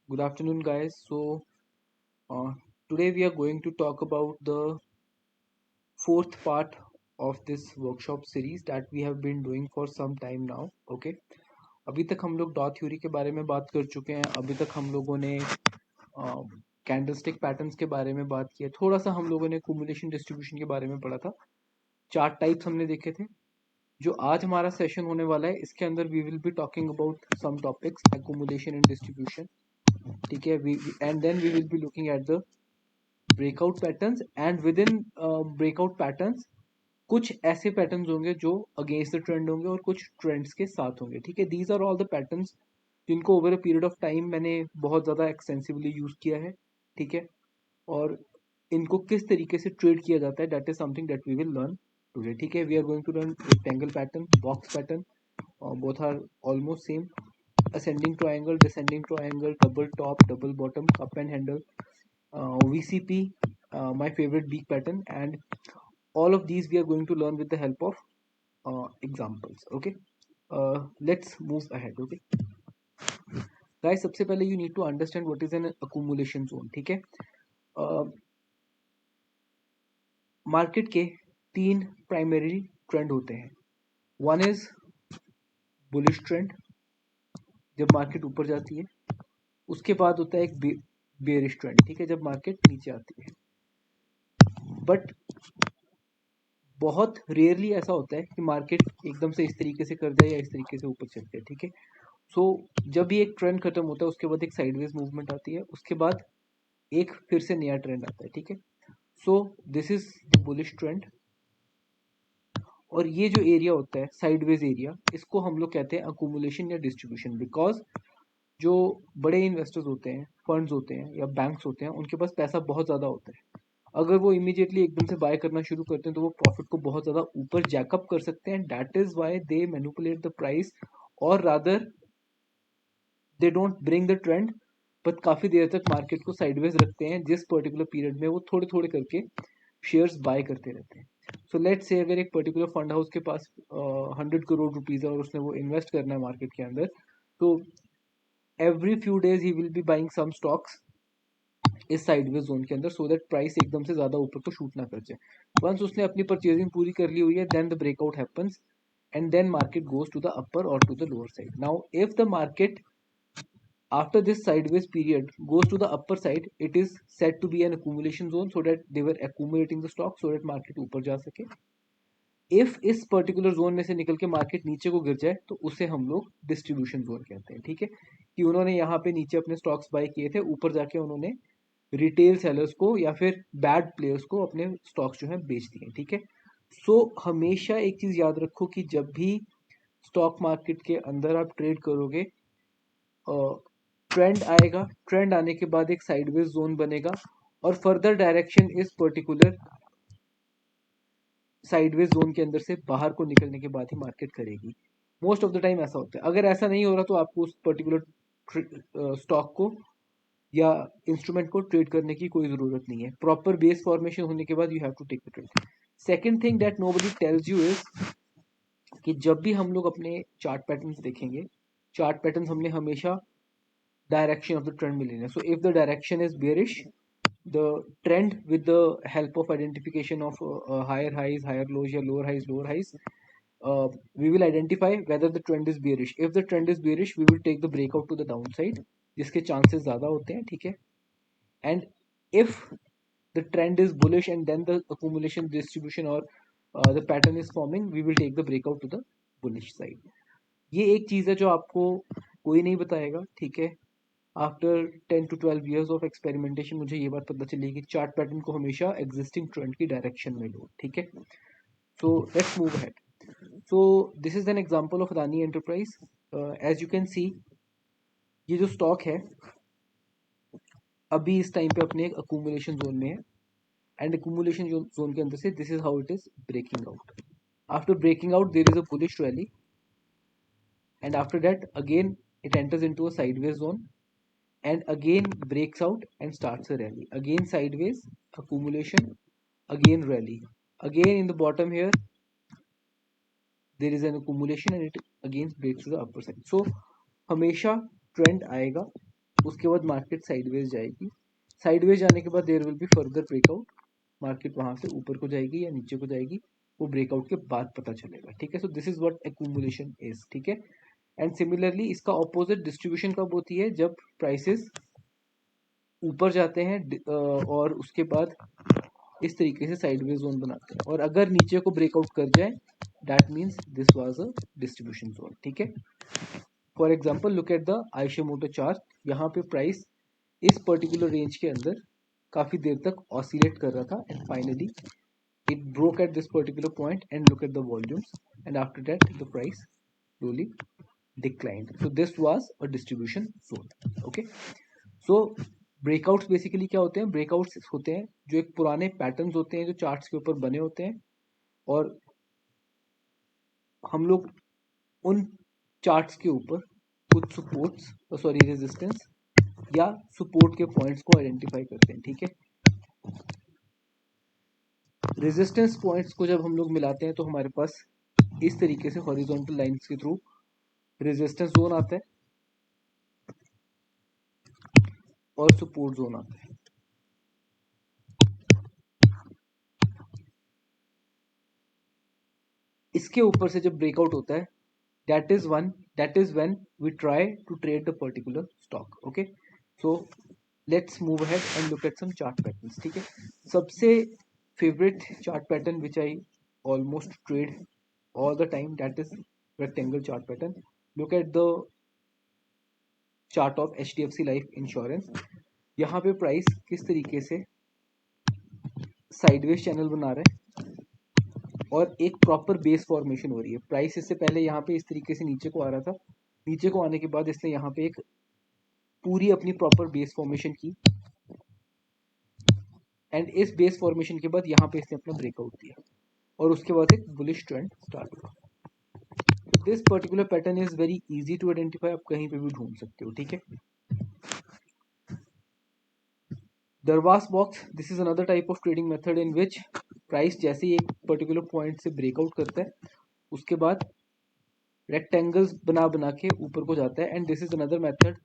Good afternoon, guys. Uh, Today we are going to talk about the fourth part of this workshop series that we have been doing for some time now. Okay. अभी तक हम लोग dot theory के बारे में बात कर चुके हैं. अभी तक हम लोगों ने कैंडलस्टिक पैटर्न्स के बारे में बात किया. थोड़ा सा हम लोगों ने एक्यूमुलेशन डिस्ट्रीब्यूशन के बारे में पढ़ा था. चार्ट टाइप्स हमने देखे थे. जो आज हमारा सेशन होने वाला है इसके अंदर we will be talking about some topics accumulation and distribution. ठीक है. And then we will be looking at the breakout patterns and within breakout patterns कुछ ऐसे पैटर्न्स होंगे जो अगेंस्ट द ट्रेंड होंगे और कुछ ट्रेंड्स के साथ होंगे. ठीक है. These are all the patterns जिनको over a period of time मैंने बहुत ज़्यादा एक्सटेंसिवली यूज़ किया है. ठीक है. और इनको किस तरीके से ट्रेड किया जाता है that is something that we will learn today. ठीक है. We are going to learn rectangle pattern, box pattern, both are almost same, ascending triangle, descending triangle, double top, double bottom, cup and handle, VCP, my favorite beak pattern, and all of these we are going to learn with the help of examples. Okay. Let's move ahead. Okay, guys, सबसे पहले you need to understand what is an accumulation zone. ठीक है. Market के तीन primary trend होते हैं. One is bullish trend, जब market ऊपर जाती है. उसके बाद होता है एक बेरिश ट्रेंड. ठीक है, जब मार्केट नीचे आती है. बट बहुत रेयरली ऐसा होता है कि मार्केट एकदम से इस तरीके से कर जाए या इस तरीके से ऊपर चल जाए. ठीक है. सो जब भी एक ट्रेंड खत्म होता है उसके बाद एक साइडवेज मूवमेंट आती है, उसके बाद एक फिर से नया ट्रेंड आता है. ठीक है. So this is the bullish trend. और ये जो एरिया होता है साइडवेज एरिया, इसको हम लोग कहते हैं अक्यूमुलेशन या डिस्ट्रीब्यूशन. बिकॉज जो बड़े इन्वेस्टर्स होते हैं, फंड्स होते हैं या बैंक्स होते हैं, उनके पास पैसा बहुत ज़्यादा होता है. अगर वो इमीडिएटली एकदम से बाय करना शुरू करते हैं तो वो प्रॉफिट को बहुत ज़्यादा ऊपर जैकअप कर सकते हैं. That is why they manipulate the price, और rather they don't bring the trend, but काफ़ी देर तक मार्केट को साइडवेज रखते हैं. जिस पर्टिकुलर पीरियड में वो थोड़े थोड़े करके शेयर्स बाय करते रहते हैं. सो लेट्स से अगर एक पर्टिकुलर फंड हाउस के पास 100 करोड़ रुपीज़ है और उसने वो इन्वेस्ट करना है मार्केट के अंदर, तो every few days he will be buying some stocks इस साइडवेज जोन के अंदर, सो दैट प्राइस एकदम से ज़्यादा ऊपर तो शूट ना कर जाए. वंस उसने अपनी परचेजिंग पूरी कर ली हुई है, then the breakout happens and then market goes to the upper और to the lower side. Now if the market after this sideways period goes to the upper side, it is said to be an accumulation zone, so that they were accumulating the stock so that market ऊपर जा सके. If इस particular zone में से निकल के market नीचे को गिर जाए तो उसे हम लोग डिस्ट्रीब्यूशन जोन कहते हैं. ठीक है. कि उन्होंने यहाँ पे नीचे अपने स्टॉक्स बाय किए थे, ऊपर जाके उन्होंने रिटेल सेलर्स को या फिर बैड प्लेयर्स को अपने स्टॉक्स जो है बेच दिए. ठीक है. सो हमेशा एक चीज याद रखो कि जब भी स्टॉक मार्केट के अंदर आप ट्रेड करोगे, ट्रेंड आएगा, ट्रेंड आने के बाद एक साइडवेज जोन बनेगा और फर्दर डायरेक्शन इस पर्टिकुलर साइडवेज जोन के अंदर से बाहर को निकलने के बाद ही मार्केट करेगी. मोस्ट ऑफ द टाइम ऐसा होता है. अगर ऐसा नहीं हो रहा तो आपको उस पर्टिकुलर स्टॉक को या इंस्ट्रूमेंट को ट्रेड करने की कोई ज़रूरत नहीं है. प्रॉपर बेस फॉर्मेशन होने के बाद you have to take the trade. Second thing that nobody tells you is कि जब भी हम लोग अपने चार्ट पैटर्न्स देखेंगे, चार्ट पैटर्न्स हमने हमेशा डायरेक्शन ऑफ द ट्रेंड में लेना है. So if the direction is bearish, the trend with the help of identification of higher highs, higher lows या lower highs, we will identify whether the trend is bearish. If the trend is bearish, we will take the breakout to the downside, जिसके chances ज़्यादा होते हैं. ठीक है. And if the trend is bullish and then the accumulation distribution or the pattern is forming, we will take the breakout to the bullish side. ये एक चीज़ है जो आपको कोई नहीं बताएगा. ठीक है. After 10 to 12 years of experimentation मुझे ये बात पता चली कि चार्ट पैटर्न को हमेशा एग्जिस्टिंग ट्रेंड की डायरेक्शन में लो. ठीक है. So let's move ahead. So this is an example of Adani enterprise. As you can see, ये जो स्टॉक है अभी इस टाइम पे अपने एक अक्यूमुलेशन जोन में है. एंड अक्यूमुलेशन जोन के अंदर से this is how it is breaking out. After breaking out there is a bullish rally, and after that again it enters into a sideways zone and again breaks out and starts a rally. Again sideways, accumulation, again rally. Again in the bottom here, there is an accumulation and it again breaks to the upper side. So हमेशा trend आएगा उसके बाद market sideways जाएगी, sideways जाने के बाद there will be further breakout, market वहां से ऊपर को जाएगी या नीचे को जाएगी, वो ब्रेकआउट के बाद पता चलेगा, ठीक है। So this is what accumulation is, ठीक है। एंड सिमिलरली इसका ऑपोजिट डिस्ट्रीब्यूशन कब होती है, जब प्राइसेस ऊपर जाते हैं और उसके बाद इस तरीके से साइडवेज जोन बनाते हैं, और अगर नीचे को ब्रेकआउट कर जाए that means this was a distribution zone, ठीक है। For example look at the Eicher Motor chart, यहाँ पे प्राइस इस पर्टिकुलर रेंज के अंदर काफी देर तक ऑसिलेट कर रहा था and finally it broke at this particular point, and look at the volumes, and after that the price slowly declined. So this was a distribution zone, okay। So breakouts basically क्या होते हैं, breakouts होते हैं जो एक पुराने patterns होते हैं जो चार्ट्स के ऊपर बने होते हैं, और हम लोग उन चार्ट्स के ऊपर कुछ सपोर्ट्स सॉरी रेजिस्टेंस या सपोर्ट के पॉइंट्स को आइडेंटिफाई करते हैं, ठीक है। रेजिस्टेंस पॉइंट्स को जब हम लोग मिलाते हैं तो हमारे पास इस तरीके से हॉरिजॉन्टल लाइंस के थ्रू रेजिस्टेंस जोन आता है और सपोर्ट जोन आता है। इसके ऊपर से जब ब्रेकआउट होता है that is when we try to trade the particular stock, okay। So let's move ahead and look at some chart patterns, ठीक है। सबसे favorite chart pattern which I almost trade all the time, that is rectangle chart pattern। look at the chart of HDFC Life Insurance, यहाँ पे price किस तरीके से sideways channel बना रहा है और एक प्रॉपर बेस फॉर्मेशन हो रही है। प्राइस इससे पहले यहाँ पे इस तरीके से नीचे को आ रहा था, नीचे को आने के बाद इसने यहाँ पे एक पूरी अपनी प्रॉपर बेस फॉर्मेशन की, एंड इस बेस फॉर्मेशन के बाद यहाँ पे इसने अपना ब्रेकआउट दिया और उसके बाद एक बुलिश ट्रेंड स्टार्ट हुआ। This particular pattern is very easy to identify, आप कहीं पे भी ढूंढ सकते हो, ठीक है। Darvas box, this is another type of trading method in which price जैसे ही एक पर्टिकुलर पॉइंट से ब्रेकआउट करता है उसके बाद रेक्टेंगल्स बना बना के ऊपर को जाता है, and this is another method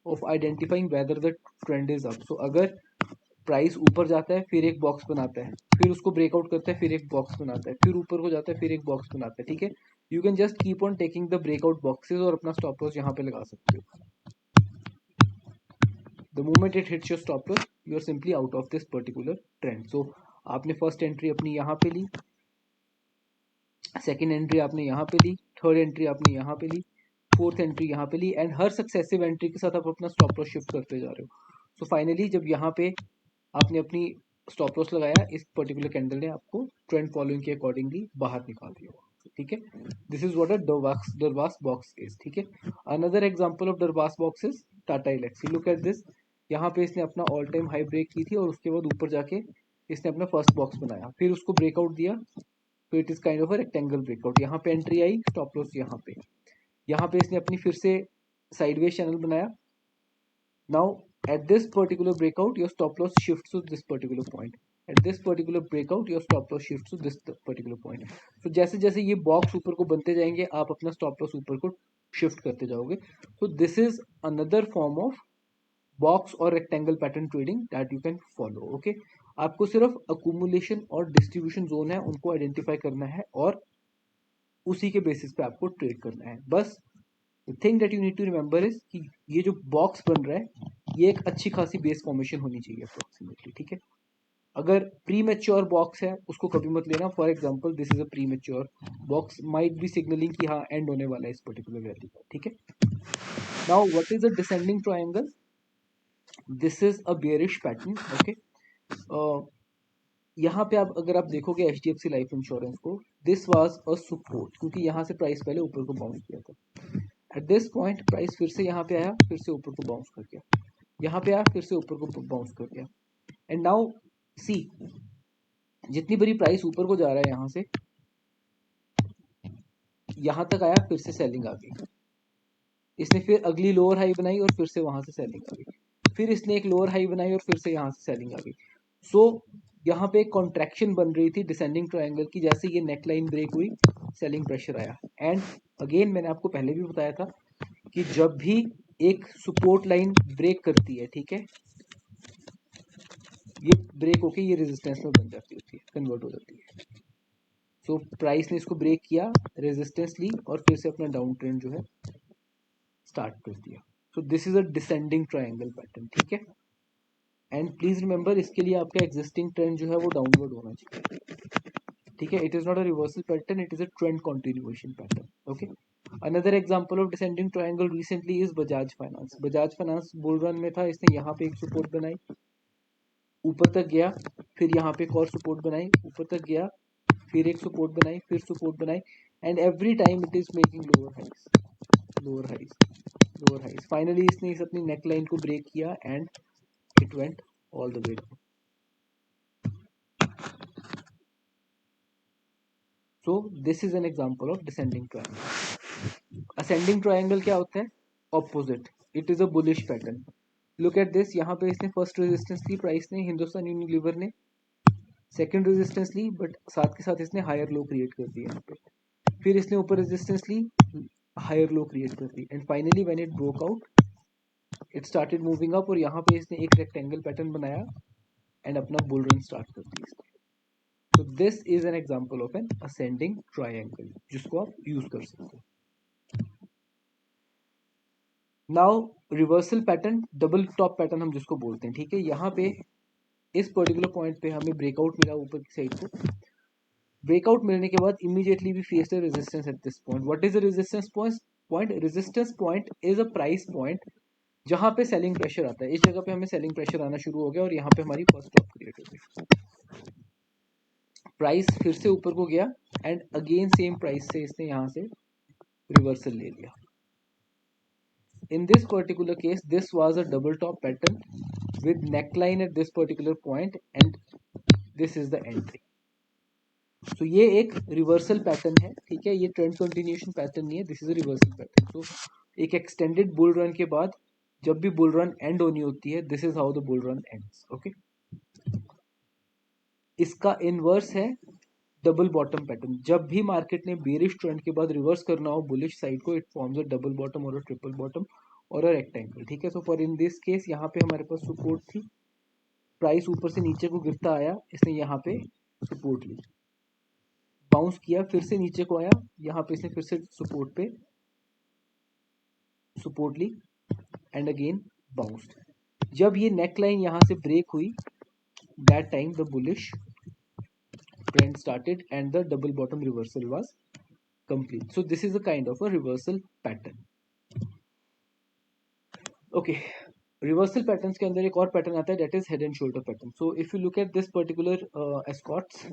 of identifying whether the trend is up. So अगर प्राइस ऊपर जाता है फिर एक बॉक्स बनाता है, फिर उसको ब्रेकआउट करता है, फिर एक बॉक्स बनाता है, फिर ऊपर को जाता है, फिर एक बॉक्स बनाता है, ठीक है। You can just keep on taking the breakout boxes और अपना स्टॉप लॉस यहाँ पे लगा सकते हो। The moment it hits your stop loss you are simply out of this particular trend. So आपने फर्स्ट एंट्री अपनी यहाँ पे ली, सेकेंड एंट्री आपने यहाँ पे ली, थर्ड एंट्री आपने यहाँ पे ली, फोर्थ एंट्री यहाँ पे ली, एंड हर सक्सेसिव एंट्री के साथ आप अपना स्टॉप लॉस शिफ्ट करते जा रहे हो। सो फाइनली जब यहाँ पे आपने अपनी स्टॉप लॉस लगाया, इस पर्टिकुलर कैंडल ने आपको ट्रेंड फॉलोइंग के अकॉर्डिंगली बाहर निकाल दिया, ठीक है। This is what a Darvas box is, ठीक है। Another example of Darvas box is Tata Elxsi. Look at this, यहाँ पे इसने अपना ऑल टाइम हाई ब्रेक की थी और उसके बाद ऊपर जाके इसने अपना फर्स्ट बॉक्स बनाया, फिर उसको ब्रेकआउट दिया, तो it is kind of a rectangle breakout. यहाँ पे एंट्री आई, स्टॉप लॉस यहाँ पे इसने अपनी फिर से साइडवेज चैनल बनाया। Now at this particular breakout your stop loss shifts to this particular point, at this particular breakout your stop loss shifts to this particular point। so जैसे जैसे ये बॉक्स ऊपर को बनते जाएंगे आप अपना स्टॉप लॉस ऊपर को शिफ्ट करते जाओगे। so this is another form of box और rectangle pattern trading that you can follow, okay. आपको सिर्फ अकुमुलेशन और डिस्ट्रीब्यूशन जोन है उनको आइडेंटिफाई करना है और उसी के बेसिस पे आपको ट्रेड करना है। बस thing that you need to remember is कि ये जो बॉक्स बन रहा है ये एक अच्छी खासी बेस फॉर्मेशन होनी चाहिए अप्रोक्सीमेटली, ठीक है। अगर प्री मेच्योर बॉक्स है उसको कभी मत लेना। For example this is a pre mature box, might be signalling कि हाँ एंड होने वाला है इस पर्टिकुलर वैल्यू का, ठीक है। Now what is a descending triangle, this is a bearish pattern, okay. यहाँ पे आप अगर आप देखोगे HDFC लाइफ इंश्योरेंस को, दिस वाज अ सपोर्ट क्योंकि यहाँ से प्राइस पहले ऊपर को बाउंस किया था। एट दिस पॉइंट प्राइस फिर से यहाँ पे आया, फिर से ऊपर को बाउंस कर गया, यहाँ पे आया, फिर से ऊपर को बाउंस कर गया, एंड नाउ सी जितनी बड़ी प्राइस ऊपर को जा रहा है यहाँ से यहाँ तक आया, फिर से सेलिंग आ गई, इसने फिर अगली लोअर हाई बनाई और फिर से वहां से सेलिंग आ गई, फिर इसने एक लोअर हाई बनाई और फिर से यहाँ से सेलिंग आ गई। सो यहाँ पे एक कॉन्ट्रैक्शन बन रही थी डिसेंडिंग ट्रायंगल की, जैसे ये नेकलाइन ब्रेक हुई सेलिंग प्रेशर आया। एंड अगेन मैंने आपको पहले भी बताया था कि जब भी एक सपोर्ट लाइन ब्रेक करती है, ठीक है, ये ब्रेक होके ये रेजिस्टेंस में बन जाती होती है, कन्वर्ट हो जाती है। सो प्राइस ने इसको ब्रेक किया, रेजिस्टेंस ली और फिर से अपना डाउन ट्रेंड जो है स्टार्ट कर दिया। सो this is a descending triangle pattern, ठीक है। एंड प्लीज रिमेंबर, इसके लिए आपका एग्जिस्टिंग ट्रेंड जो है वो डाउनवर्ड होना चाहिए, ठीक है। It is not a reversal pattern, it is a trend continuation pattern, okay. Another example of descending triangle recently is Bajaj finance. Bajaj finance bull run में था, इसने यहाँ पे एक सपोर्ट बनाई, ऊपर तक गया, फिर यहाँ पे एक और सपोर्ट बनाई, ऊपर तक गया, फिर एक सपोर्ट बनाई, फिर सपोर्ट बनाई, and every time it is making lower highs, lower highs, lower highs. Finally इसने इस अपनी नेक लाइन को ब्रेक किया and it went all the way down. So this is an example of descending triangle. Ascending triangle क्या होता है? Opposite, it is a bullish pattern. Look at this, यहाँ पे इसने फर्स्ट रेजिस्टेंस ली price ने, हिंदुस्तान यूनिलीवर ने सेकंड रेजिस्टेंस ली, बट साथ के साथ इसने हायर लो क्रिएट कर दिया यहाँ पे। फिर इसने ऊपर रेजिस्टेंस ली, हायर लो क्रिएट कर दी, and finally when it broke out it started moving up, और यहाँ पे इसने एक रेक्टेंगल पैटर्न बनाया एंड अपना बुल रन स्टार्ट कर दी इसने। तो this is an example of an ascending triangle, जिसको आप यूज कर सकते हो। Now reversal pattern, double top pattern हम जिसको बोलते हैं, ठीक है। यहाँ पे इस पर्टिकुलर पॉइंट पे हमें ब्रेकआउट मिला ऊपर की साइड को, ब्रेकआउट मिलने के बाद immediately we face the resistance at this point. What is the resistance point? Resistance point is a price point जहां पे सेलिंग प्रेशर आता है। इस जगह पे हमें सेलिंग प्रेशर आना शुरू हो गया और यहाँ पे हमारी फर्स्ट टॉप क्रिएट हो गई। प्राइस फिर से ऊपर को गया एंड अगेन सेम प्राइस से इसने यहाँ से रिवर्सल ले लिया। In this particular case, this was a double top pattern with neckline at this particular point and this is the entry. तो ये एक रिवर्सल पैटर्न है, ठीक है, ये ट्रेंड कंटिन्यूएशन पैटर्न नहीं है, this is a reversal pattern. तो एक एक्सटेंडेड बुल रन के बाद जब भी बुल रन एंड होनी होती है, this is how the bull run ends, okay. इसका इनवर्स है डबल बॉटम पैटर्न। जब भी मार्केट ने बेरिश ट्रेंड के बाद रिवर्स करना हो बुलिश साइड को, it forms a double bottom और अ ट्रिपल बॉटम और अ रेक्टेंगल, ठीक है। So for in this case यहाँ पे हमारे पास सपोर्ट थी, प्राइस ऊपर से नीचे को गिरता आया, इसने यहाँ पे सपोर्ट ली, बाउंस किया, फिर से नीचे को आया, यहाँ पे इसने फिर से सपोर्ट पे सपोर्ट ली एंड अगेन बाउंस्ड। जब ये नेक लाइन यहाँ से ब्रेक हुई, that time the bullish trend started and the double bottom reversal was complete. So this is a kind of a reversal pattern. Okay, reversal patterns के अंदर एक और pattern आता है, that is head and shoulder pattern. So if you look at this particular escorts,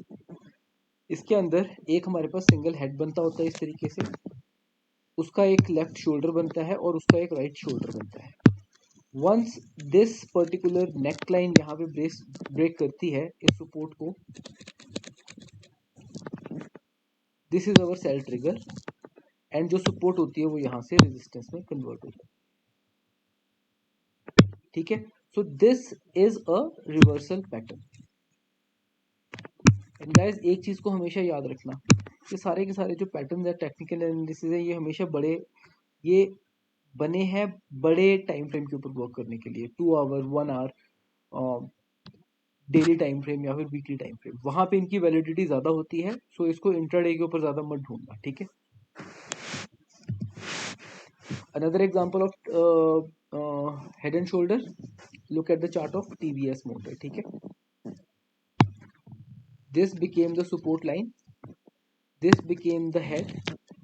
इसके अंदर एक हमारे पास सिंगल हेड बनता होता है इस तरीके से, उसका एक लेफ्ट शोल्डर बनता है और उसका एक राइट शोल्डर बनता है। Once this particular neck line यहाँ पे ब्रेक करती है इस सपोर्ट को, this is our sell trigger and जो सपोर्ट होती है वो यहाँ से रेजिस्टेंस में कन्वर्ट हो जाती है, ठीक है। So this is a reversal pattern. And guys एक चीज को हमेशा याद रखना, ये सारे के सारे जो पैटर्न है, टेक्निकल एनालिसिस है, ये हमेशा ये बने हैं बड़े टाइम फ्रेम के ऊपर वर्क करने के लिए, 2 hour 1 hour daily time frame या फिर वीकली टाइम फ्रेम, वहां पे इनकी वैलिडिटी ज्यादा होती है। सो इसको इंट्राडे के ऊपर ज्यादा मत ढूंढना, ठीक है। Another example of head and shoulder, look at the chart of TVS motor, ठीक है। This became the support line, this became the head,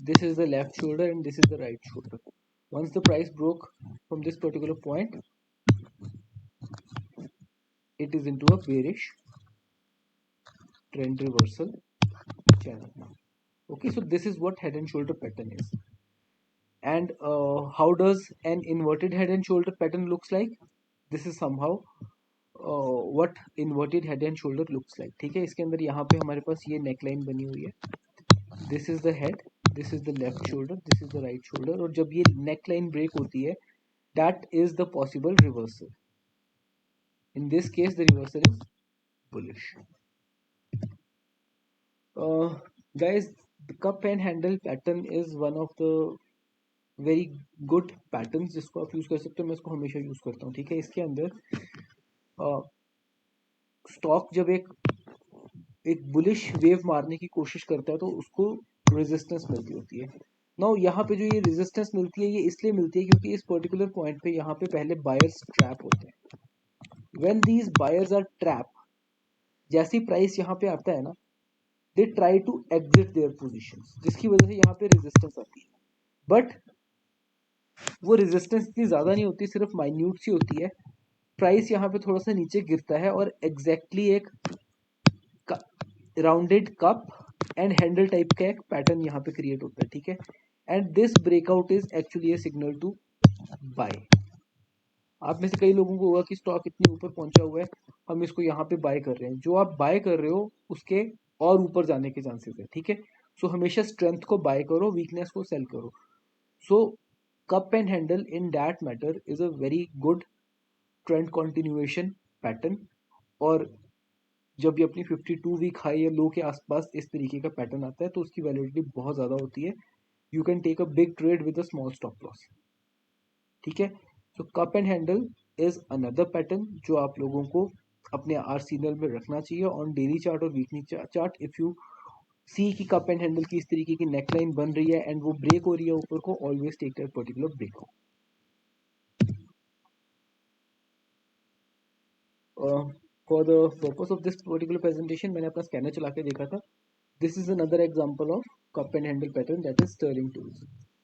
this is the left shoulder and this is the right shoulder. Once the price broke from this particular point, it is into a bearish trend reversal channel now. Okay, so this is what head and shoulder pattern is. And how does an inverted head and shoulder pattern looks like? This is somehow what inverted head and shoulder looks like, ठीक है। इसके अंदर यहाँ पे हमारे पास ये neckline बनी हुई है, this is the head, this is the left shoulder, this is the right shoulder, और जब ये नेकलाइन ब्रेक होती है, that is the possible reversal. In this case the reversal is bullish. guys, the cup and handle pattern is one of the very good pattern जिसको आप use कर सकते हो, मैं इसको हमेशा यूज करता हूँ, ठीक है। इसके अंदर स्टॉक जब एक बुलिश वेव मारने की कोशिश करता है तो उसको रेजिस्टेंस मिलती होती है। नाउ यहाँ पे जो ये रेजिस्टेंस मिलती है ये इसलिए मिलती है क्योंकि इस पर्टिकुलर पॉइंट पे यहाँ पे पहले बायर्स ट्रैप होते हैं। When these buyers are trap, जैसी प्राइस यहाँ पे आता है ना, they try to exit their positions, जिसकी वजह से यहाँ पे रेजिस्टेंस आती है। बट वो रेजिस्टेंस इतनी ज्यादा नहीं होती, सिर्फ माइन्यूट सी होती है। प्राइस यहाँ पे थोड़ा सा नीचे गिरता है और एग्जैक्टली एक rounded cup and handle type का एक पैटर्न यहाँ पे क्रिएट होता है, ठीक है। And this breakout is actually a signal to buy. आप में से कई लोगों को होगा कि स्टॉक इतनी ऊपर पहुंचा हुआ है, हम इसको यहाँ पे बाय कर रहे हैं। जो आप बाय कर रहे हो उसके और ऊपर जाने के चांसेस है, ठीक है। सो हमेशा स्ट्रेंथ को बाय करो, वीकनेस को सेल करो। So cup and handle in that matter is a very good trend continuation pattern. और जब ये अपनी 52 वीक हाई या लो के आसपास इस तरीके का पैटर्न आता है तो उसकी वैलिडिटी बहुत ज़्यादा होती है। You can take a big trade with a small stop loss, ठीक है। So cup and handle is another pattern जो आप लोगों को अपने आर्सेनल में रखना चाहिए ऑन डेली चार्ट और weekly chart. If you see की कप एंड हैंडल की इस तरीके की नेकलाइन बन रही है एंड वो ब्रेक हो रही है ऊपर को, always take that particular break. For the purpose of this particular presentation मैंने अपना स्कैनर चला के देखा था। This is another example of cup and handle pattern, that is Sterling tools.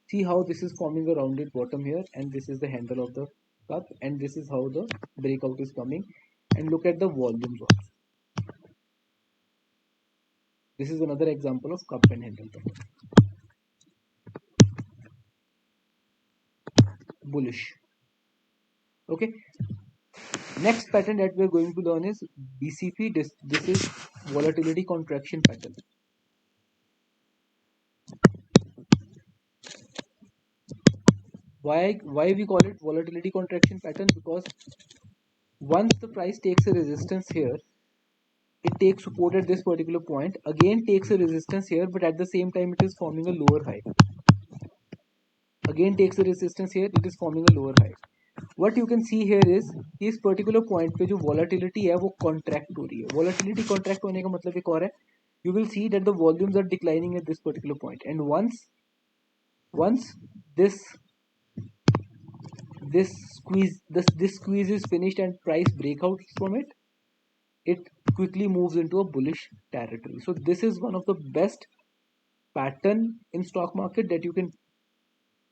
See how this is forming a rounded bottom here, and this is the handle of the cup, and this is how the breakout is coming. And look at the volumes also. This is another example of cup and handle pattern. Bullish. Okay. Next pattern that we are going to learn is BCP. This is volatility contraction pattern. Why we call it volatility contraction pattern? Because once the price takes a resistance here, it takes support at this particular point, again takes a resistance here, but at the same time it is forming a lower high, again takes a resistance here, it is forming a lower high. What you can see here is इस particular point पे जो volatility है वो contract हो रही है। volatility contract होने का मतलब एक और है, you will see that the volumes are declining at this particular point, and once this squeeze is finished and price breakout from it, it quickly moves into a bullish territory. So this is one of the best pattern in stock market that you can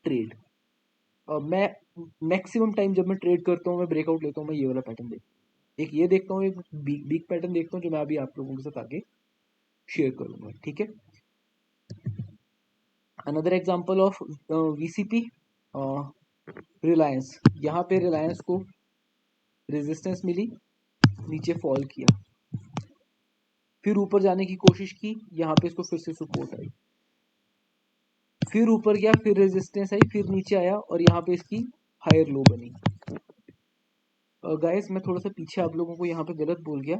trade. मैं maximum time जब मैं trade करता हूँ, मैं breakout लेता हूँ, मैं ये वाला पैटर्न देखता हूँ। एक ये देखता हूँ, एक बिग पैटर्न देखता हूँ जो मैं अभी आप लोगों के साथ आगे शेयर करूंगा, ठीक है। Another example of VCP, Reliance. यहाँ पे रिलायंस को रेजिस्टेंस मिली, नीचे फॉल किया, फिर ऊपर जाने की कोशिश की, यहाँ पे इसको फिर से सपोर्ट आई, फिर ऊपर गया, फिर रेजिस्टेंस आई, फिर नीचे आया और यहाँ पे इसकी हायर लो बनी। गाइस मैं थोड़ा सा पीछे आप लोगों को यहाँ पे गलत बोल गया,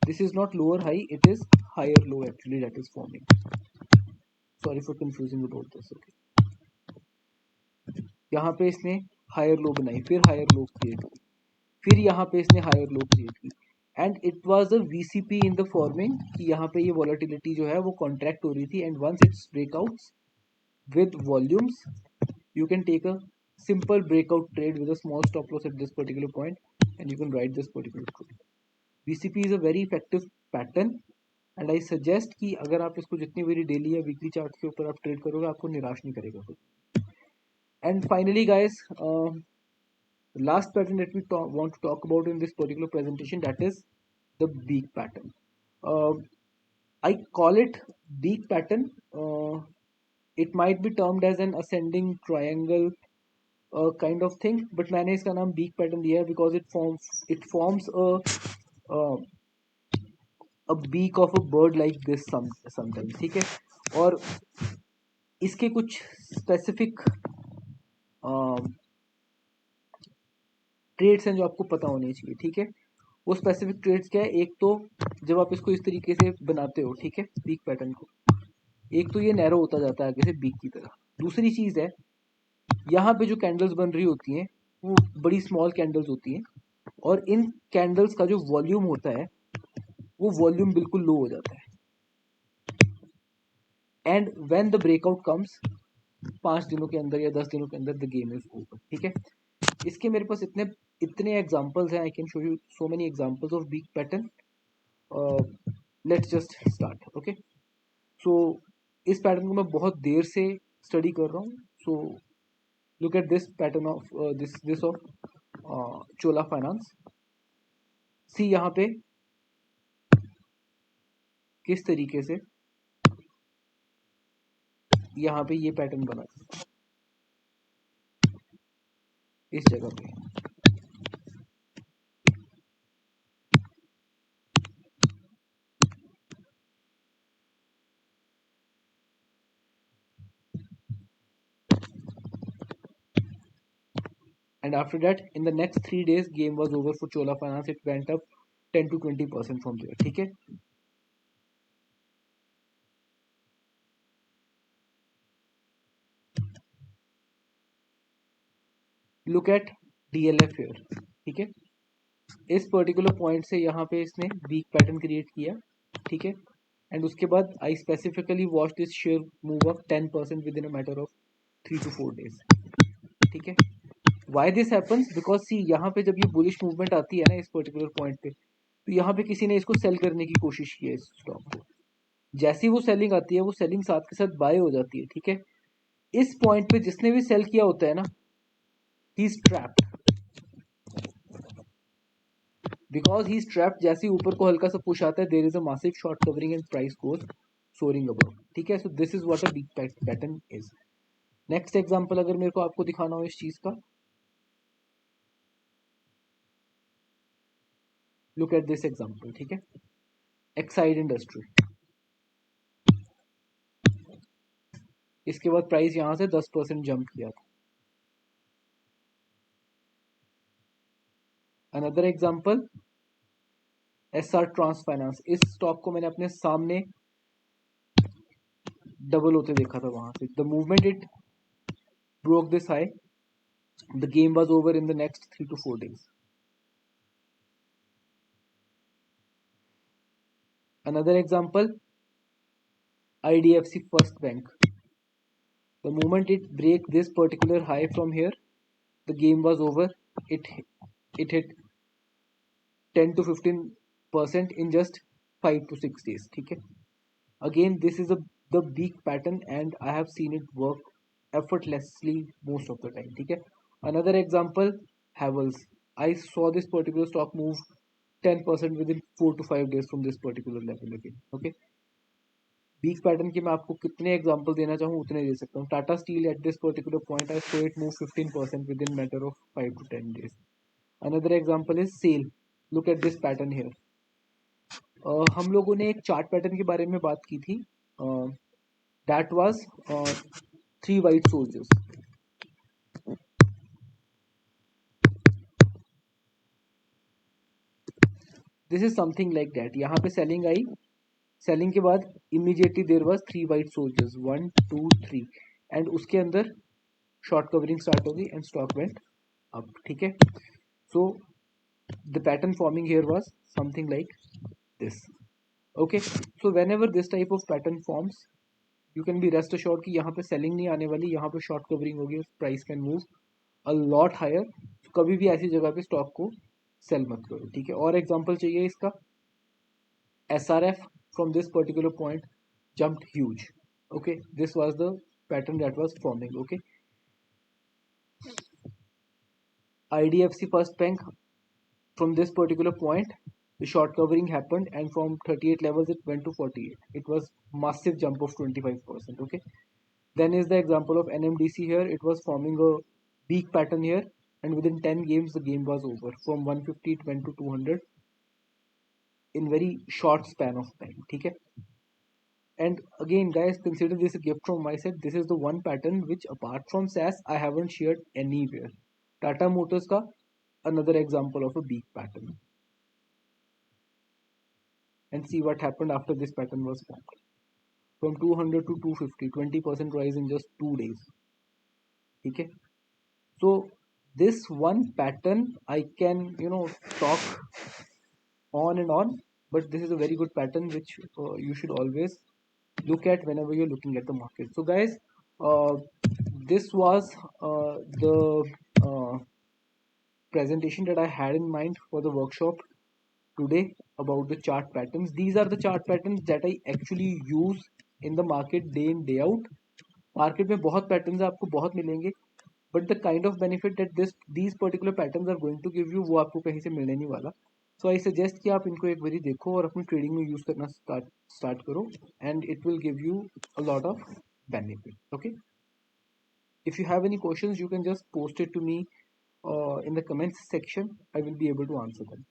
this is not lower high, it is higher low actually that is forming. Sorry for confusing about this. Okay, यहाँ पे इसने हायर लो बनाई, फिर हायर लो क्रिएट की, फिर यहाँ पे इसने हायर लो क्रिएट की, and it was a VCP in the forming कि यहाँ पे ये वॉलेटिलिटी जो है वो कॉन्ट्रैक्ट हो रही थी, and once its breakouts with volumes, you can take a simple breakout trade with a small stop loss at this particular point and you can ride this particular trade. BCP is a very effective pattern and I suggest कि अगर आप इसको जितनी बारी daily या weekly chart के ऊपर आप ट्रेड करोगे आपको निराश नहीं करेगा कुछ। And finally guys, last pattern that we want to talk about in this particular presentation, that is the beak pattern. I call it beak pattern. It might be termed as an ascending triangle kind of thing, but मैंने इसका नाम beak pattern दिया है because it forms a beak of a bird like this sometimes, ठीक है। और इसके कुछ specific ट्रेड्स हैं जो आपको पता होने चाहिए, ठीक है। वो स्पेसिफिक ट्रेड्स क्या है? एक तो जब आप इसको इस तरीके से बनाते हो, ठीक है, बीक पैटर्न को, एक तो ये नैरो होता जाता है आगे से बीक की तरह। दूसरी चीज है यहाँ पे जो कैंडल्स बन रही होती हैं वो बड़ी स्मॉल कैंडल्स होती हैं, और इन कैंडल्स का जो वॉल्यूम होता है वो वॉल्यूम बिल्कुल लो हो जाता है। And when the breakout comes 5 दिनों के अंदर या 10 दिनों के अंदर, द गेम इज ओवर। ठीक है, इसके मेरे पास इतने इतने एग्जांपल्स हैं, I can show you so many examples of weak pattern. Let's just start. Okay, so इस पैटर्न को मैं बहुत देर से स्टडी कर रहा हूँ। So look at this pattern of this of Chola Finance. See यहाँ पे किस तरीके से यहाँ पे ये पैटर्न बना इस जगह पे। And after that, in the next 3 days, game was over for Chola Finance. It went up 10 to 20% from there. ठीक है, लुक एट DLF here। ठीक है, इस पर्टिकुलर पॉइंट से यहाँ पे इसने वीक पैटर्न क्रिएट किया। ठीक है, एंड उसके बाद I specifically watch this share move up 10% with in a matter of 3 to 4 days। ठीक है, वाई दिस हैपन्स, बिकॉज सी यहाँ पे जब ये बुलिश मूवमेंट आती है ना इस पर्टिकुलर पॉइंट पे, तो यहाँ पे किसी ने इसको सेल करने की कोशिश की है इस स्टॉक को। जैसी वो सेलिंग आती है वो सेलिंग साथ के साथ बाय हो जाती है। ठीक है, इस पॉइंट पे जिसने भी सेल किया होता है ना, he is trapped, because he is trapped. जैसे ही ऊपर को हल्का सा पुश आता है, there is a massive short covering and price goes soaring above. ठीक है, so this is what a big pattern is. Next example अगर मेरे को आपको दिखाना हो इस चीज का, लुक एट दिस एग्जांपल। ठीक है, एक्साइड इंडस्ट्री, इसके बाद प्राइस यहां से 10% जंप किया था। Another example SR trans finance, इस स्टॉक को मैंने अपने सामने डबल होते देखा था वहां से। The movement it broke this high, the game was over in the next 3 to 4 days. Another example, IDFC First Bank. The moment it break this particular high from here, the game was over. It hit 10 to 15% in just 5 to 6 days. ठीक है, again this is the big pattern and I have seen it work effortlessly most of the time. ठीक है, another example, Havels. I saw this particular stock move 10% within 4 to 5 days from this particular level again. Okay, week pattern की मैं आपको कितने example देना चाहूँ उतने दे सकता हूँ। Tata steel at this particular point I saw it move 15% within matter of 5 to 10 days. Another example is sell, look at this pattern here. हम लोगों ने एक चार्ट पैटर्न के बारे में बात की थी, that was 3 white soldiers. This is something like that. यहाँ पे सेलिंग आई, सेलिंग के बाद immediately there was 3 white soldiers, 1 2 3, and उसके अंदर शॉर्ट कवरिंग स्टार्ट होगी एंड स्टॉक वेंट अप। ठीक है, सो the pattern forming here was something like this. Okay, so whenever this type of pattern forms, you can be rest assured कि यहाँ पे selling नहीं आने वाली, यहाँ पे शॉर्ट कवरिंग होगी, price can move a lot higher. कभी भी ऐसी जगह पे स्टॉक को सेल मत करो। ठीक है, और एग्जांपल चाहिए इसका, SRF from this particular point jumped huge. Okay, this was the pattern that was forming. Okay, IDFC First Bank, from this particular point the short covering happened and from 38 levels it went to 48. It was massive jump of 25%. Okay, then is the example of NMDC here. It was forming a peak pattern here and within 10 games the game was over. From 150 it went to 200 in very short span of time. Okay, and again guys, consider this a gift from my side. This is the one pattern which apart from SAS I haven't shared anywhere. Tata Motors ka another example of a big pattern. And see what happened after this pattern was formed. From 200 to 250, 20% rise in just 2 days. ठीक है, So this one pattern I can talk on and on, but this is a very good pattern which you should always look at whenever you're looking at the market. So guys, uh, this was the uh, presentation that I had in mind for the workshop today about the chart patterns. These are the chart patterns that I actually use in the market day in day out. Market में बहुत patterns आपको बहुत मिलेंगे, but the kind of benefit that these particular patterns are going to give you वो आपको कहीं से मिलने नहीं वाला. सो आई सजेस्ट कि आप इनको एक बारी देखो और अपनी ट्रेडिंग में यूज करना स्टार्ट करो, and it will give you a lot of benefit. Okay, if you have any questions you can just post it to me in the comments section. I will be able to answer them.